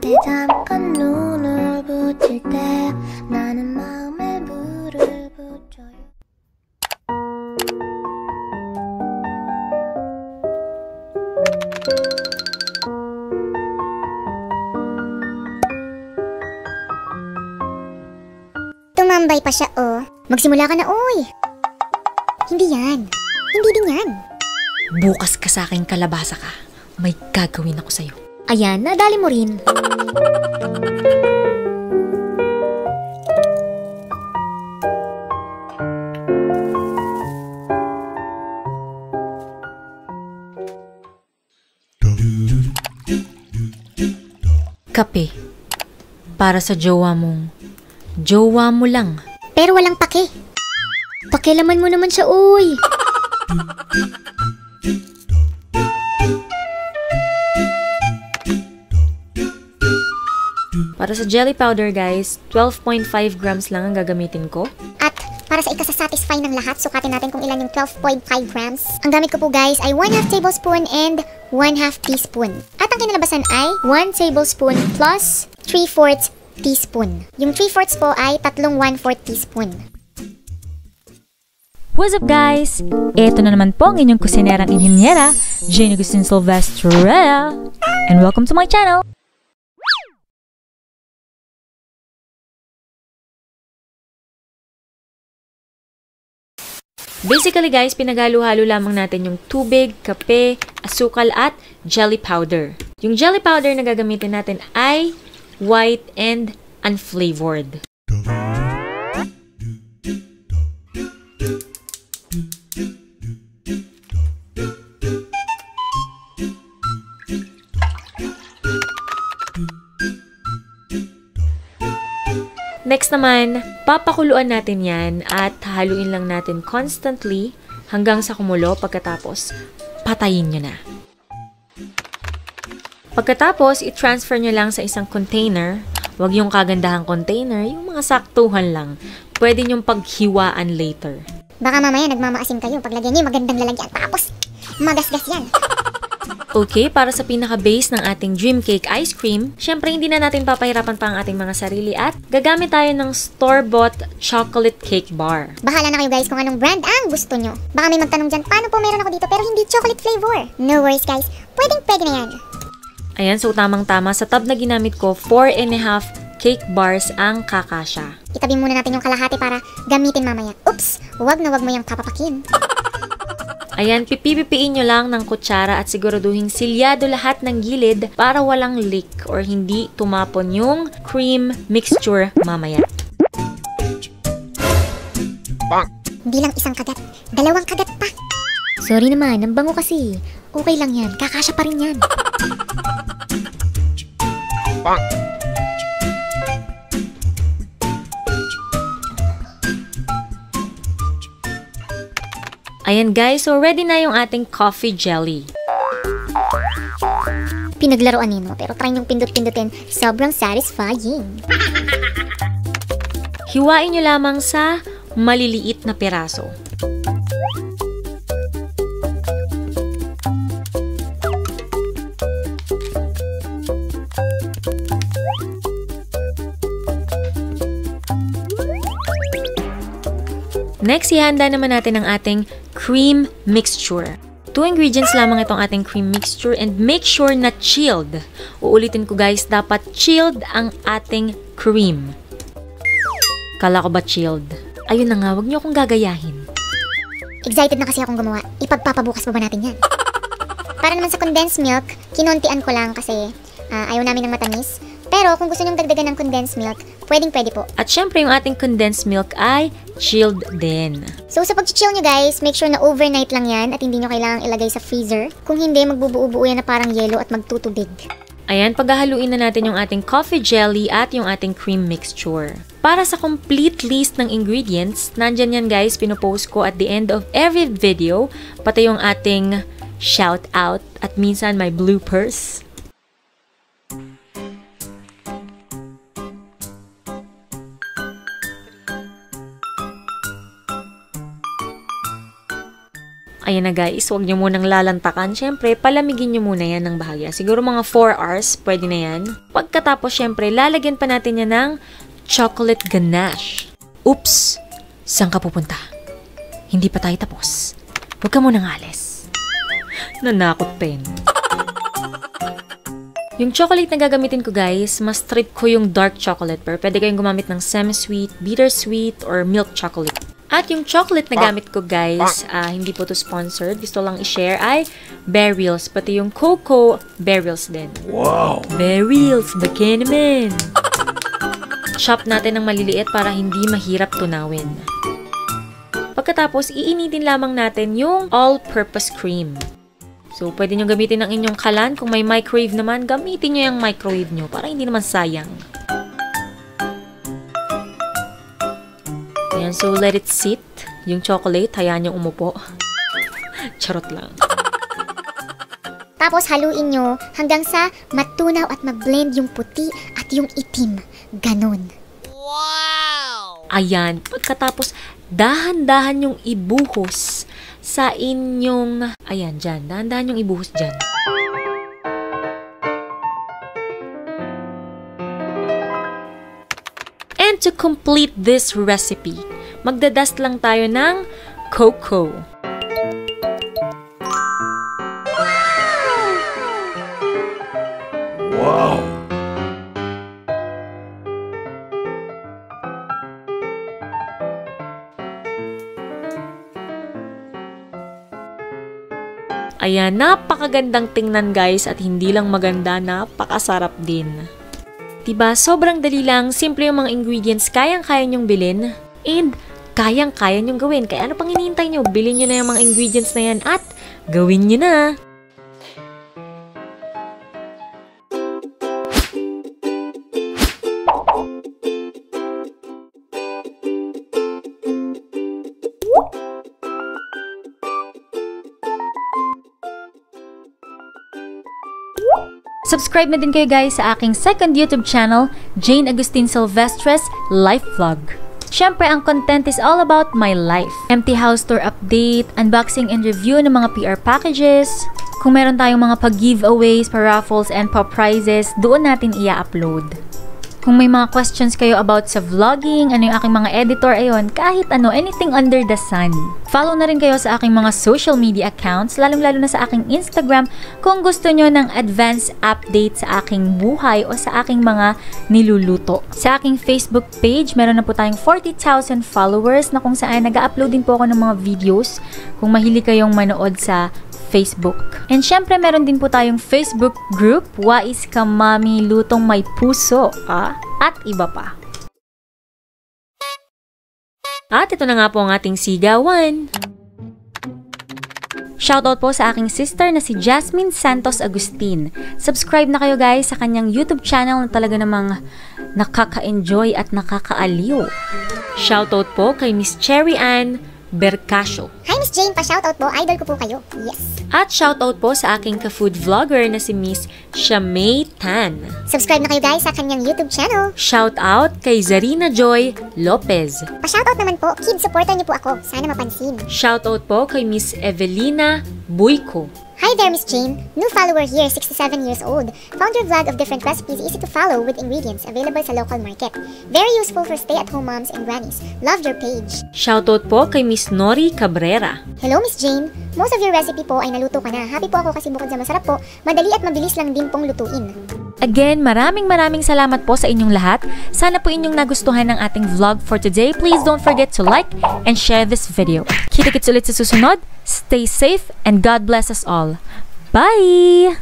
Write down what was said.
내 잠깐 눈을 붙일 때 나는 마음에 불을 붙여요. Tumambay pa siya, oh. Magsimula ka na, oy. Hindi yan. Hindi din yan. Bukas ka sa akin, kalabasa ka. May gagawin ako sa'yo. Ayan, nadali mo rin. Kape. Para sa jowa mong jowa mo lang. Pero walang pake. Pakialaman mo naman siya, uy. Para sa jelly powder, guys, 12.5 grams lang ang gagamitin ko. At para sa ikasasatisfy ng lahat, sukatin natin kung ilan yung 12.5 grams. Ang gamit ko po, guys, ay 1/2 tablespoon and 1/2 teaspoon. At ang kinalabasan ay 1 tablespoon plus 3/4 teaspoon. Yung 3/4 po ay 1/4 teaspoon. What's up, guys? Ito na naman po ang inyong kusinerang inhinyera, Jane Agustin Silvestre. And welcome to my channel! Basically, guys, pinagalo-halo lamang natin yung tubig, kape, asukal at jelly powder. Yung jelly powder na gagamitin natin ay white and unflavored. Next naman, papakuluan natin yan at haluin lang natin constantly hanggang sa kumulo. Pagkatapos, patayin nyo na. Pagkatapos, i-transfer nyo lang sa isang container. Huwag yung kagandahang container, yung mga saktuhan lang. Pwede nyong paghiwaan later. Baka mamaya nagmamaasim kayo. Paglagyan niyo magandang lalagyan. Tapos, magasgas yan. Okay, para sa pinaka-base ng ating dream cake ice cream, syempre hindi na natin papahirapan pa ang ating mga sarili at gagamit tayo ng store-bought chocolate cake bar. Bahala na kayo, guys, kung anong brand ang gusto nyo. Baka may magtanong dyan, paano po meron ako dito pero hindi chocolate flavor? No worries, guys. Pwede na yan. Ayan, so tamang-tama. Sa tub na ginamit ko, 4.5 cake bars ang kakasya. Itabi muna natin yung kalahati para gamitin mamaya. Oops! Wag na wag mo yung papapakin. Ayan, pipipipiin nyo lang ng kutsara at siguraduhin silyado lahat ng gilid para walang leak or hindi tumapon yung cream mixture mamaya. Hindi lang isang kagat, 2 kagat pa. Sorry naman, ang bango kasi. Okay lang yan, kakasya pa rin yan. Ayan, guys, so ready na yung ating coffee jelly. Pinaglaruanin mo, pero try nyung pindot-pindutin. Sobrang satisfying. Hiwain nyo lamang sa maliliit na piraso. Next, ihanda naman natin ang ating cream mixture. 2 ingredients lamang itong ating cream mixture and make sure na chilled. Uulitin ko, guys, dapat chilled ang ating cream. Kala ko ba chilled? Ayun na nga, wag niyo akong gagayahin. Excited na kasi akong gumawa. Ipagpapabukas pa ba natin yan? Para naman sa condensed milk, kinuntian ko lang kasi ayaw namin ng matamis. Pero kung gusto nyong dagdagan ng condensed milk, pwede po. At syempre, yung ating condensed milk ay chilled din. So sa pag-chill nyo, guys, make sure na overnight lang yan at hindi nyo kailangang ilagay sa freezer. Kung hindi, magbubuo-buo yan na parang yelo at magtutubig. Ayan, paghahaluin na natin yung ating coffee jelly at yung ating cream mixture. Para sa complete list ng ingredients, nandyan yan, guys, pinopost ko at the end of every video, pati yung ating shout out at minsan may bloopers. Ayan na guys, huwag nyo munang lalantakan. Siyempre, palamigin nyo muna yan ng bahagya. Siguro mga 4 hours, pwede na yan. Pagkatapos, siyempre, lalagyan pa natin yan ng chocolate ganache. Oops! Saan ka pupunta? Hindi pa tayo tapos. Huwag ka munang alis. Nanakot pen. Yung chocolate na gagamitin ko guys, mas trip ko yung dark chocolate. Pero pwede kayong gumamit ng semi-sweet, bittersweet, or milk chocolate. At yung chocolate na gamit ko guys, hindi po to sponsored. Gusto lang i-share ay Berryls. Pati yung Cocoa Berryls din. Wow! Berryls! Baka naman! Chop natin ng maliliit para hindi mahirap tunawin. Pagkatapos, iinitin lamang natin yung all-purpose cream. So, pwede nyo gamitin ang inyong kalan. Kung may microwave naman, gamitin nyo yung microwave nyo para hindi naman sayang. Ayan, so let it sit. Yung chocolate, hayaan nyo umupo. Charot lang. Tapos haluin nyo hanggang sa matunaw at mag-blend yung puti at yung itim. Ganon. Wow! Ayan, pagkatapos, dahan-dahan yung ibuhos sa inyong, ayan, dyan. Dahan-dahan yung ibuhos dyan. And to complete this recipe, magdadust lang tayo ng cocoa. Wow! Ayan, napakagandang tingnan guys at hindi lang maganda, napakasarap din. Diba, sobrang dali lang, simple yung mga ingredients, kayang-kaya nyong bilhin and kayang-kaya nyong gawin. Kaya ano pang hinihintay nyo? Bilhin nyo na yung mga ingredients na yan at gawin nyo na! Subscribe na din kayo guys sa aking second YouTube channel, Jane Agustin Silvestres Life Vlog. Siyempre, ang content is all about my life. Empty house tour update, unboxing and review ng mga PR packages. Kung meron tayong mga pag-giveaways, pa-raffles, and pa-prizes, doon natin i-upload. Kung may mga questions kayo about sa vlogging, ano yung aking mga editor, ayon, kahit ano, anything under the sun. Follow na rin kayo sa aking mga social media accounts, lalong-lalo na sa aking Instagram kung gusto nyo ng advanced update sa aking buhay o sa aking mga niluluto. Sa aking Facebook page, meron na po tayong 40,000 followers na kung saan nag-upload din po ako ng mga videos kung mahilig kayong manood sa Facebook. And syempre, meron din po tayong Facebook group, Wais Ka Mami Lutong May Puso, at iba pa. At ito na nga po ang ating sigawan. Shoutout po sa aking sister na si Jasmine Santos Agustin. Subscribe na kayo guys sa kanyang YouTube channel na talaga namang nakaka-enjoy at nakakaaliw. Shoutout po kay Miss Cherry Ann Bercasio. Hi Miss Jane, pa-shoutout po. Idol ko po kayo. Yes. At shoutout po sa aking ka-food vlogger na si Miss Shamay Tan. Subscribe na kayo guys sa kanyang YouTube channel. Shoutout kay Zarina Joy Lopez. Pa-shoutout naman po. Kid, supportan niyo po ako. Sana mapansin. Shoutout po kay Miss Evelina Buyco. Hi there, Miss Jane. New follower here, 67 years old. Found your vlog of different recipes, easy to follow with ingredients available sa local market. Very useful for stay-at-home moms and grannies. Love your page. Shoutout po kay Miss Nori Cabrera. Hello, Miss Jane. Most of your recipe po ay naluto ka na. Happy po ako kasi bukod sa masarap po, madali at mabilis lang din pong lutuin. Again, maraming salamat po sa inyong lahat. Sana po inyong nagustuhan ng ating vlog for today. Please don't forget to like and share this video. Kita-kits ulit sa susunod. Stay safe and God bless us all. Bye!